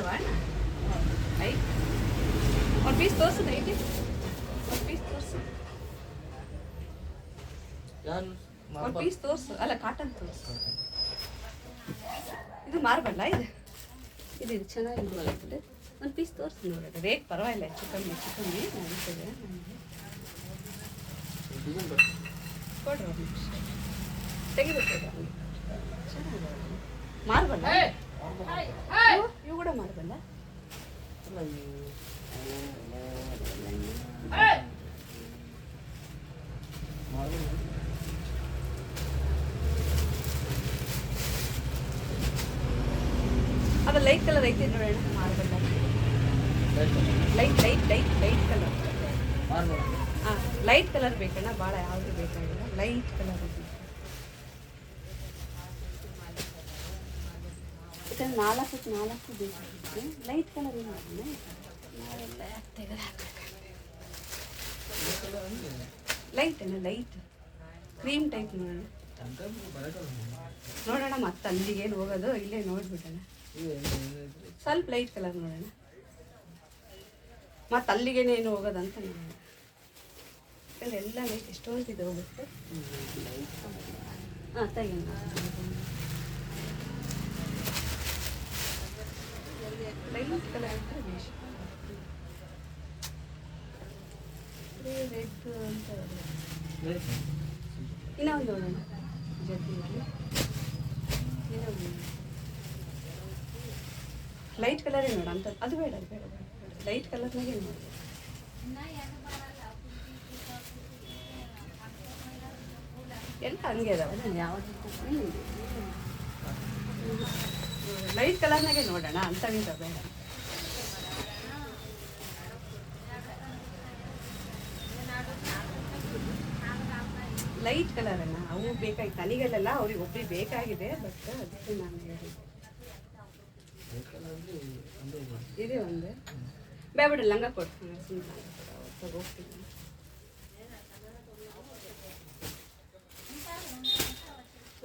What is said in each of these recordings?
ಬೇಡವಾ ಐ ಒಂದು ಪೀಸ್ ತೋರಿಸು ನೈಟಿ ಒಂದು ಪೀಸ್ ತೋರಿಸು ಒಂದು ಪೀಸ್ ತೋರಿಸು ಅಲ್ಲ ಕಾಟನ್ ತೋರಿಸು ಇದು ಮಾರ್ಬಲ್ಲ ಇದು ಚೆನ್ನಾಗಿ ಒಂದು ಪೀಸ್ ತೋರಿಸಿ ನೋಡೋಣ ರೇಟ್ ಪರವಾಗಿಲ್ಲ ಹೆಚ್ಚು ಕಮ್ಮಿ ನಡೀತದೆ ಕೊಡ್ರಿ ಒಂದು ನಿಮಿಷ ತೆಗಿಬೇಕು ಚೆನ್ನಾಗಿ ಮಾರ್ಬಲ್ಲ ಇವು ಕೂಡ ಮಾರ್ಬಲ್ಲ ಅದು ಲೈಟ್ ಕಲರ್ ಐತೆ ನೋಡೋಣ ಮಾರ್ಬಲ್ಲ light light light light colour ಹಾಂ ಲೈಟ್ ಕಲರ್ ಬೇಕಣ್ಣ ಭಾಳ ಯಾವುದು ಬೇಕಾಗಿಲ್ಲ ಲೈಟ್ ಕಲರ್ ಯಾಕಂದ್ರೆ ನಾಲ್ಕು ಬೇಕಾಗಿತ್ತು ಲೈಟ್ ಕಲರ್ ಏನು ನಾವೆಲ್ಲ ಲೈಟ್ ಅಣ್ಣ ಲೈಟ್ ಕ್ರೀಮ್ ಟೈಪ್ ನೋಡೋಣ ಮತ್ತೆ ಅಲ್ಲಿಗೇನು ಹೋಗೋದು ಇಲ್ಲೇ ನೋಡ್ಬಿಟ್ಟಣ ಸ್ವಲ್ಪ ಲೈಟ್ ಕಲರ್ ನೋಡೋಣ ಮತ್ತು ಅಲ್ಲಿಗೇನೇನು ಹೋಗೋದಂತ ನೋಡೋಣ ಯಾಕಂದ್ರೆ ಎಲ್ಲ ಲೈಟ್ ಎಷ್ಟೊಂದಿದೆ ಹೋಗುತ್ತೆ ಹಾಂ ತೆಗಿ ಲೈಟ್ ಕಲರ್ ಅಂತ ಬೇಷ್ ರೆಡ್ ಅಂತ ಇನ್ನೊಂದು ನೋಡೋಣ ಜೊತೆಯಲ್ಲಿ ಇನ್ನೊಂದು ಲೈಟ್ ಕಲರೇ ನೋಡ ಅಂತ ಅದು ಬೇಡ ಅದು ಬೇಡ ಲೈಟ್ ಕಲರ್ನಾಗೆ ನೋಡಿ ಎಲ್ಲ ಹಂಗೆ ಅದಾವ ಯಾವುದು ಲೈಟ್ ಕಲರ್ನಾಗೆ ನೋಡೋಣ ಅಂಥವಿಂದ ಬೇಡ ಲೈಟ್ ಕಲರನ್ನ ಅವು ಬೇಕಾಗಿತ್ತು ನನಗೆಲ್ಲ ಅವ್ರಿಗೆ ಒಬ್ಬರಿಗೆ ಬೇಕಾಗಿದೆ ಬಟ್ ಅದಕ್ಕೆ ನಾನು ಹೇಳಿದ್ದೆ ಇದೆ ಒಂದು ಬೇಡ ಲಂಗ ಕೊಡ್ತೀನಿ ತಗೋಗ್ತೀನಿ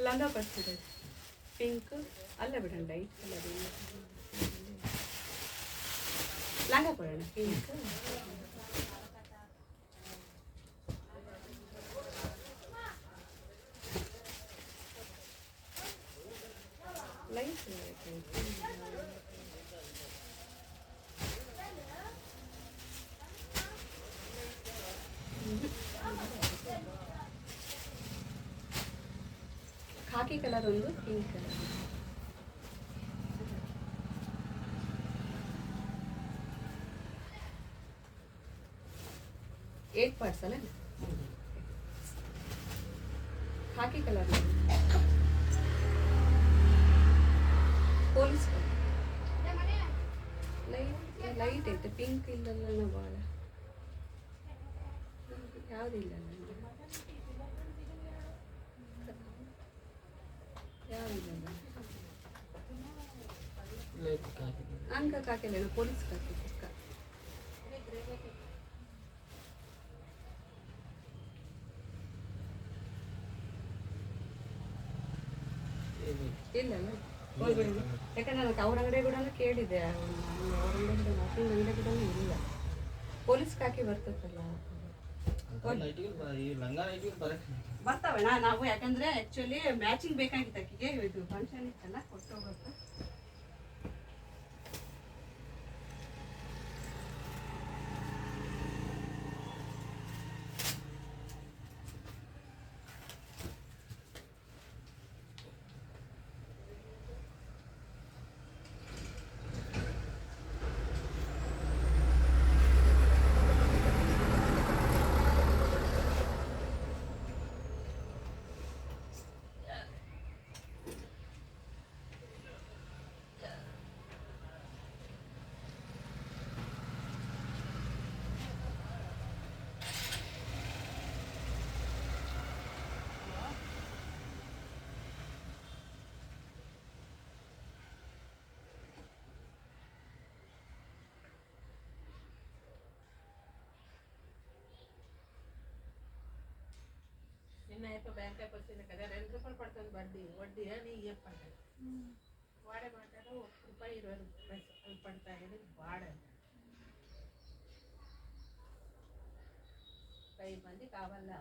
ಲಂಗ ಕೊಡ್ತಿದೆ ಪಿಂಕ್ ಅಲ್ಲ ಬಿಡೋಣ ಲೈಟ್ ಕಲರ್ ಲಂಗ ಕೊಡೋಣ ಪಿಂಕ್ ಲೈಟ್ ಖಾಕಿ ಕಲರ್ ಒಂದು ಪಿಂಕ್ ಕಲರ್ ಏಟ್ ಪಾರ್ಟ್ಸ್ ಅಲ್ಲ ಖಾಕಿ ಕಲರ್ ಪೊಲೀಸ್ ಲೈಟ್ ಐತೆ ಪಿಂಕ್ ಇಲ್ಲಲ್ಲ ಭಾಳ ಯಾವುದಿಲ್ಲ ಯಾವುದಿಲ್ಲ ಅಂಕ ಕಾಕಿಲ್ಲ ಪೊಲೀಸ್ ಕಾಕಿ ಪಕ್ಕ ಇಲ್ಲ ಯಾಕಂದ್ರೆ ನನಗೆ ಅವ್ರ ಅಂಗಡಿ ಕೂಡ ಕೇಳಿದೆ ಅವ್ರ ಅಂಗಡಿ ವಾಕಿಂಗ್ ಅಂಗಡಿ ಕೂಡ ಇಲ್ಲ ಪೊಲೀಸ್ ಕಾಕಿ ಬರ್ತದಲ್ಲ ಬರ್ತಾವೆ ನಾವು ಯಾಕಂದ್ರೆ ಆಕ್ಚುಲಿ ಮ್ಯಾಚಿಂಗ್ ಬೇಕಾಗಿತ್ತು ಆಕಿಗೆ ಇದು ಫಂಕ್ಷನ್ ಇತ್ತಲ್ಲ ಕೊಟ್ಟು ಹೋಗುತ್ತೆ నిన్న బ్యాంక్ అయిపోయింది కదా 2 రూపాయలు పడుతుంది వడ్డీ అని చెప్పండి వాడే మాటలు ₹1, ₹20 అవి పడతాయని వాడాను. 5 మంది కావాలా